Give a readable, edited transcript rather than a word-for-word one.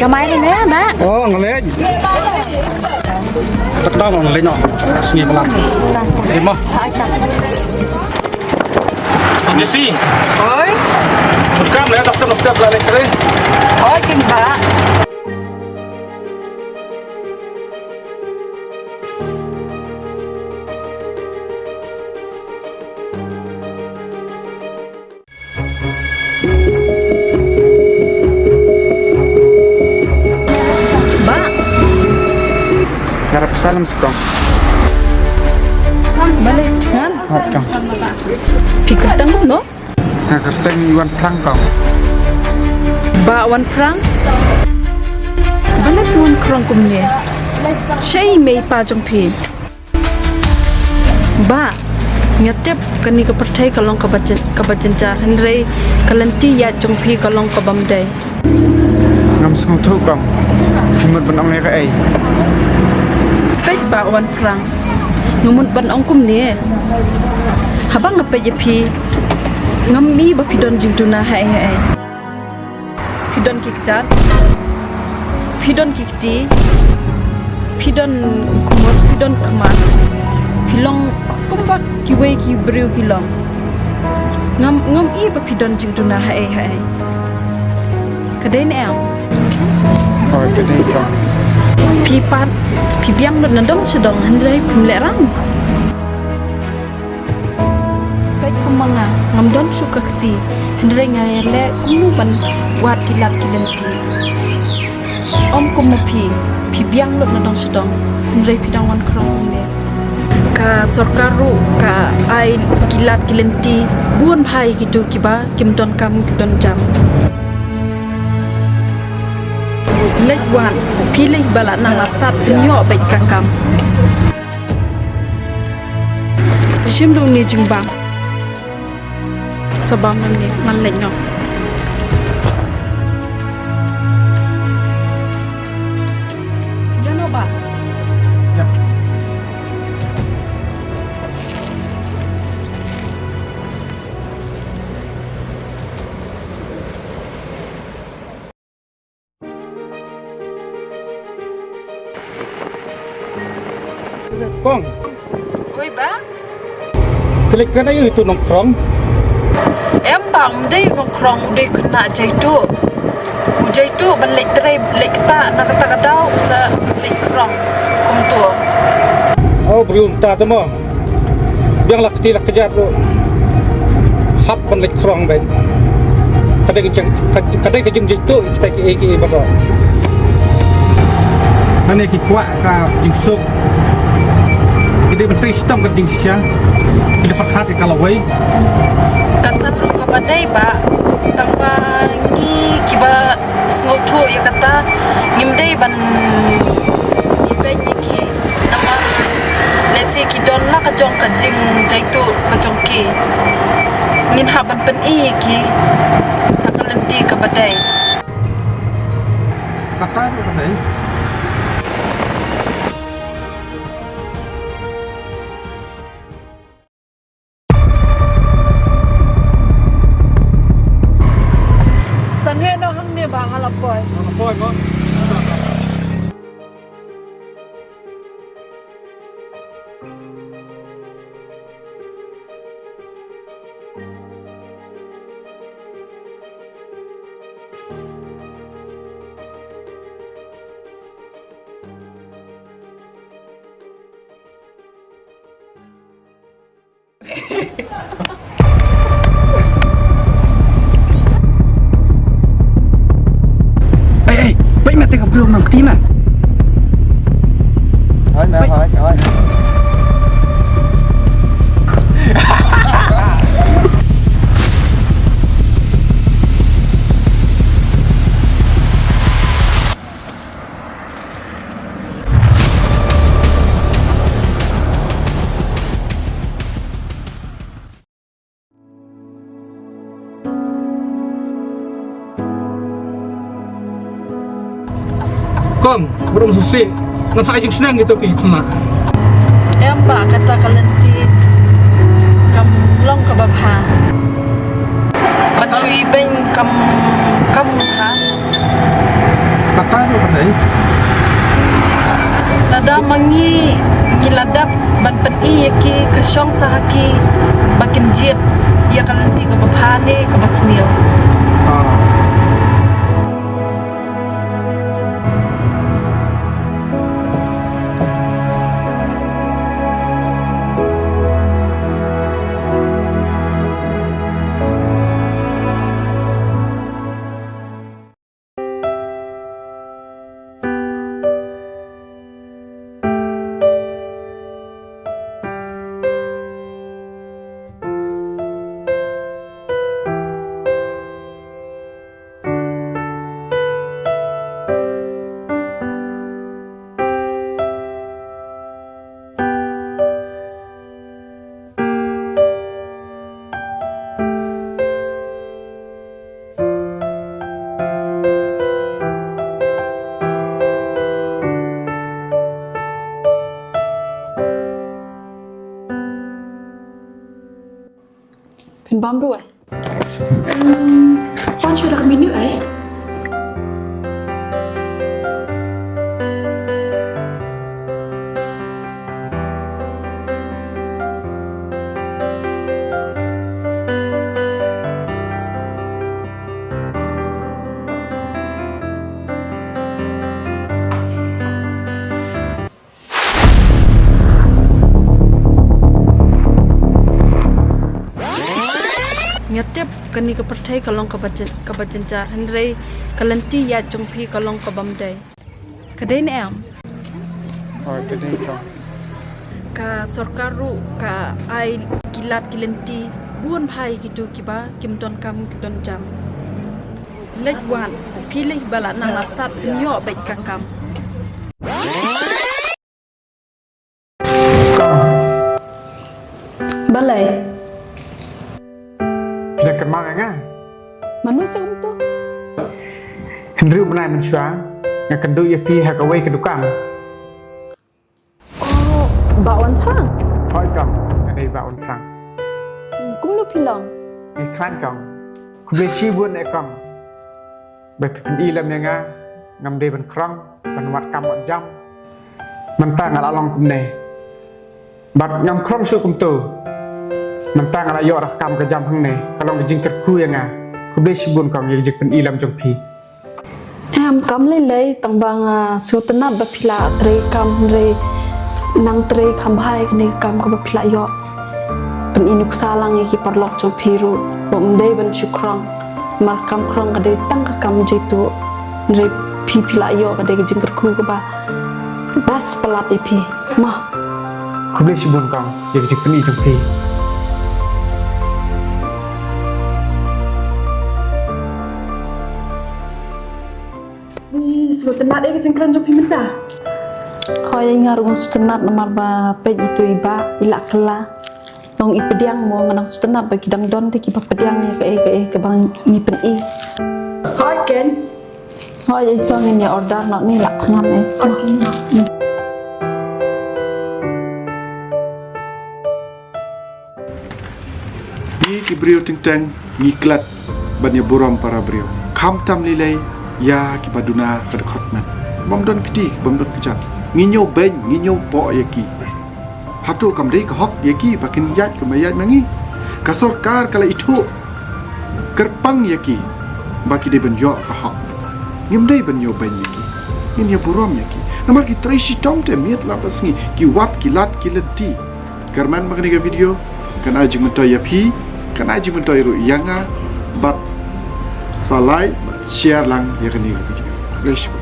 Kamay ni na, ba? Oh, ngalej. Takda mo ngalej no. Singi pala. Lima. Nisi. Oi. Bukan ya daftar la lekre. Oi, kin ba? Harap salam sekong. Balik kan? Hatang. Pikir tanggup no? Kerteng iwan perang kong. Ba wan perang? Balik wan kerong kumnya. Syai mei pa jongpi. Ba nyatep kani ke pertai kalong kabajen jar henrei kalanti ya jongpi kalong kabamdai. Ngam sekong tu kong. Kimut benang ya kai. Pej ba wan perang. Ngumut ban ongkum ni. Habang ngapej pi ngami ba pidon jingtuna hai hai. Pidon kikjat. Pidon kikti. Pidon kumot, pidon kemat. Pilong kumbak kiwe ki beriu kilong. Ngam i ba pidon jingtuna hai hai. Kadai ni am. Oh, kedai kong. Pipat pibiang nandong sedang hendrai pimlerang. Baik kemanga ngamdon suka keti hendrai ngayale kumuban wat kilat kilenti. Om kumupi pibiang nandong sedang hendrai pidangan kerong ne. Ka sorkaru ka ai kilat kilenti buon bhai gitu kiba kimdon kam kimdon jam. Lejwan, pilih balak nang start nyok baik kakam. Simdu ni jumbang. Sabam ni man lenyok. Ya no ba. Ya. Kong, Oi ba? klik kan ayo itu nongkrong. Em bang dei nongkrong dei kena jaitu. Jaitu ban lek trai lek ta nak kata kadau sa lek krong kum tu. Oh, belum tak temu. Biang lak tilak kejar tu. Hap pan lek krong baik. Kadai kejeng jitu kita ki bapak. Ane ki kuat ka jingsuk. Kita menteri sistem ke jingsya. Kita perhati kalau wei. Kata perlu kabadai ba tanpa ngi kiba ngotu ya kata ngimdai ban ibai ki nama lesi ki don la kajong kajing jaitu kajong ki ngin haban pen ki akan lenti kabadai Kata tu kadai. sanghe no hang ne ba ngalapoy Apa kau? Baik mati ke belum nak tim ah? Hỏi. Kong, belum susi. Ngam sa ajing senang gitu ki kena. em ba kata kalenti kam long ka babha pan sui ben kam ha kata tu kan ni. Lada mangi ladap ban pen i ki kasyong sahaki bakin jip ya kalanti ka baphane ka basniyo. Pen bam rồi. Con chưa đặc biệt nữa ấy. Ngatep kani ka perthai kalong ka bajancar henrei kalanti ya jongphi kalong ka bamdai kadai ne am Cái đây con. ka sarkaru ka ai kilat kilanti buon phai gitu kiba kimton kam don jam lek wan phi lek bala nang astat nyo bet ka kam balai Kita kemang nga. manusia untuk Henry benai mensua nga kendu ya pi ha kawai kedukang. oh bawan thang Hoi kong, ngadai ba on prang. kum lu pilong Ni klan kong. Ku be chi buon e kong. Ba pin i lam nga ngam de ban krong ban wat kam wat jam. Man ta ngala long kum ne. Bat ngam krong su kum tu. Man ta ngala yo rak kam ka jam hang ne. Kalong ke jingker ku nga. Ku be chi buon kong ye jik pin i lam jong pi. em kam lei tang bang sutna ba phila tre kam re nang tre kham bhai ne kam ka ba phila yo pen inuk salang ki parlok cho phiru bom dei ban chukrong mar kam krong ka de tang ka kam jitu re phi phila yo ka de jingker khu ka ba bas pelat ipi mah Ku be chi buon kong ye jik pin i jong pi. sutna de jingkran jo phi minta hoy ngarung sutna nomor ba pe itu iba ilak kala tong ipediang mo nganang sutna ba kidang don ti ki ba pediang ni ke bang ni pen i hoy ken hoy itu ngin ya order not ni lak ngan ai okay Ni ki brio ting tang ngiklat banya buram para brio. Kam tam lilai ya ki baduna kad khotman. Bam don kiti bam don kecap. Nginyo ben nginyo po yaki. Hatu kam dei ka hok yaki pakin yat ka mayat mangi. Kasor kar kala itu kerpang yaki. Baki de ben yo ka hok. Ngim dei ben yo ben yaki. Ngin ya buram yaki. Namar ki traisi tom te miet lapas ngi ki wat ki lat ki lenti. Karman makani ka video kan aji mentoy yapi kan aji mentoy ru yanga bat salai share lang ya kan ni video. Bless you.